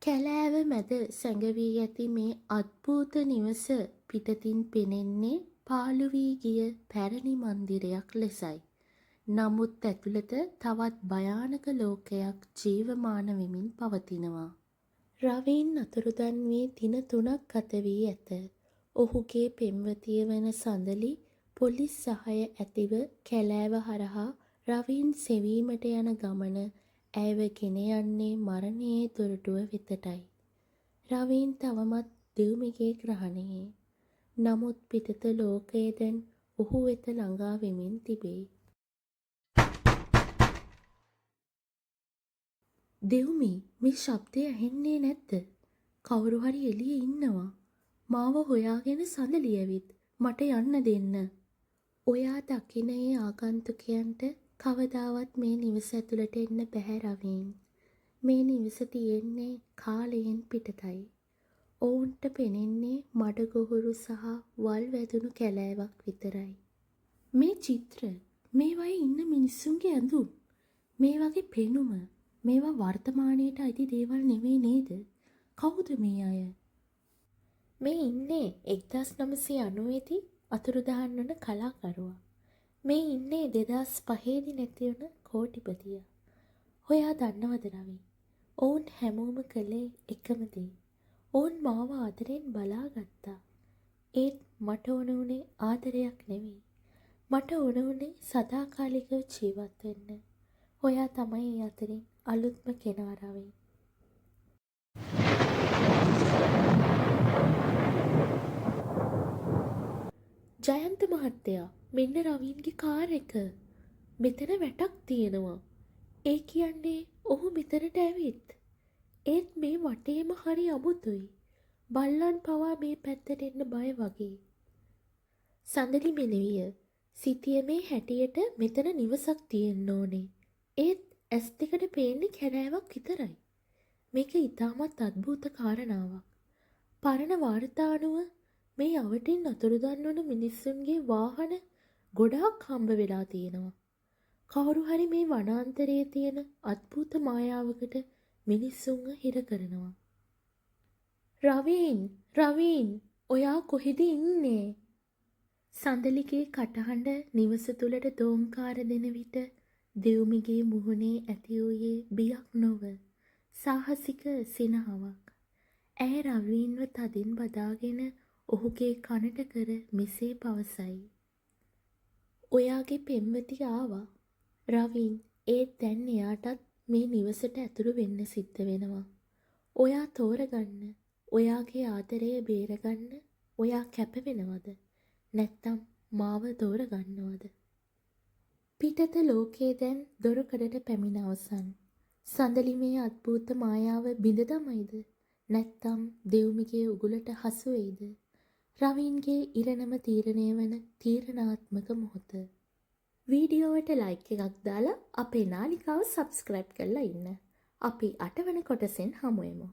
කැලෑව මැද සැඟවී ඇති මේ අද්භූත නිවස පිටතින් පෙනෙන්නේ පාළු වී ගිය පැරණි මන්දිරයක් ලෙසයි. නමුත් ඇතුළත තවත් භයානක ලෝකයක් ජීවමාන වෙමින් පවතිනවා. රවීන් අතුරුදන් වී දින 3ක් ගත වී ඇත. ඔහුගේ පෙම්වතිය වන සඳලි පොලිස් සහාය ඇතිව කැලෑව හරහා රවීන් සෙවීමට යන ගමන ඇයව ගෙන යන්නේ මරණයේ දොරටුව වෙතටයි. රවීන් තවමත් දියුමිගේ ග්‍රහණයේ. නමුත් පිටත ලෝකය දැන් ඔහු වෙත ළඟා වෙමින් තිබේ. දෙව්මි, මේ ශබ්දය ඇහෙන්නේ නැද්ද? කවුරු හරි එළියේ ඉන්නවා. මාව හොයාගෙන සඳලි ඇවිත් මට යන්න දෙන්න. ඔයා දකින ඒ ආගන්තුකයන්ට කවදාවත් මේ නිවස ඇතුළට එන්න බැහැ රවීන්. මේ නිවස තියෙන්නේ කාලයෙන් පිටතයි. ඔවුන්ට පෙනෙන්නේ මඩගොහුරු සහ වල් වැදුණු කැලෑවක් විතරයි. මේ චිත්‍ර, මේවායේ ඉන්න මිනිස්සුන්ගේ ඇඳුම්, මේ වගේ පෙනුම, මේවා වර්තමානයට අයිති දේවල් නෙවෙයි නේද? කවුද මේ අය? මේ ඉන්නේ 1990 දී අතුරුදහන් වන කලාකරුවා. මේ ඉන්නේ 2005 දී නැති වුණ කෝටිපතියා. ඔයා දන්නවද රවි? ඔවුන් හැමෝම කළේ එකම දේ. ඔවුන් මාව ආදරෙන් බලාගත්තා. ඒත් මට ඕන උනේ ආදරයක් නෙවෙයි. මට ඕන උනේ සදාකාලිකව ජීවත් වෙන්න. ඔයා තමයි ඒ අතරින් අලුත්ම කෙනා රවි. ජයන්ත මහත්තයා, මෙන්න රවීන්ගේ කාර් එක. මෙතන වැටක් තියෙනවා. ඒ කියන්නේ ඔහු මෙතනට ඇවිත්. ඒත් මේ වටේම හරි අමුතුයි. බල්ලන් පවා මේ පැත්තට එන්න බය වගේ. සඳලි මෙනෙවිය. සිටියමේ හැටියට මෙතන නිවසක් තියෙන්න ඕනේ. ඒත් ඇස් දෙකට පේන්නේ කැලෑවක් විතරයි. මේක ඉතාමත් අద్භූත කාරණාවක්. පරණ වාර්තා අනුව මේ අවටින් අතුරුදන් වන මිනිස්සුන්ගේ වාහන ගොඩාක් හම්බ වෙලා තියෙනවා. කවුරු හරි මේ වනාන්තරයේ තියෙන අద్භූත මායාවකට මිනිස්සුන්ව හිර කරනවා. රවීන්, ඔයා කොහෙද ඉන්නේ? සඳලිගේ කටහඬ නිවස තුලට දෝංකාර දෙන විට දෙව්මිගේ මුහුණේ ඇති වූයේ බියක් නොව සාහසික සිනහවක්. ඇය රවීන්ව තදින් බදාගෙන ඔහුගේ කනට කර මෙසේ පවසයි. ඔයාගේ පෙම්වතිය ආවා. රවීන්, ඒත් දැන් එයාටත් මේ නිවසට ඇතුළු වෙන්න සිද්ධ වෙනවා. ඔයා තෝරගන්න. ඔයාගේ ආදරය බේරගන්න ඔයා කැප වෙනවද? නැත්තම් මාව තෝරගන්නවද? පිටත ලෝකයේ දැන් දොරකඩට පැමිණ අවසන්. සඳලි මේ අද්භූත මායාව බිඳ දමයිද? නැත්තම් දෙව්මිගේ උගුලට හසු වෙයිද? රවීන්ගේ ඉරණම තීරණය වන තීරණාත්මක මොහොත. වීඩියෝවට ලයික් එකක් දාලා අපේ නාලිකාව සබ්ස්ක්‍රයිබ් කරලා ඉන්න. අපි 8 වෙනි කොටසෙන් හමු වෙමු.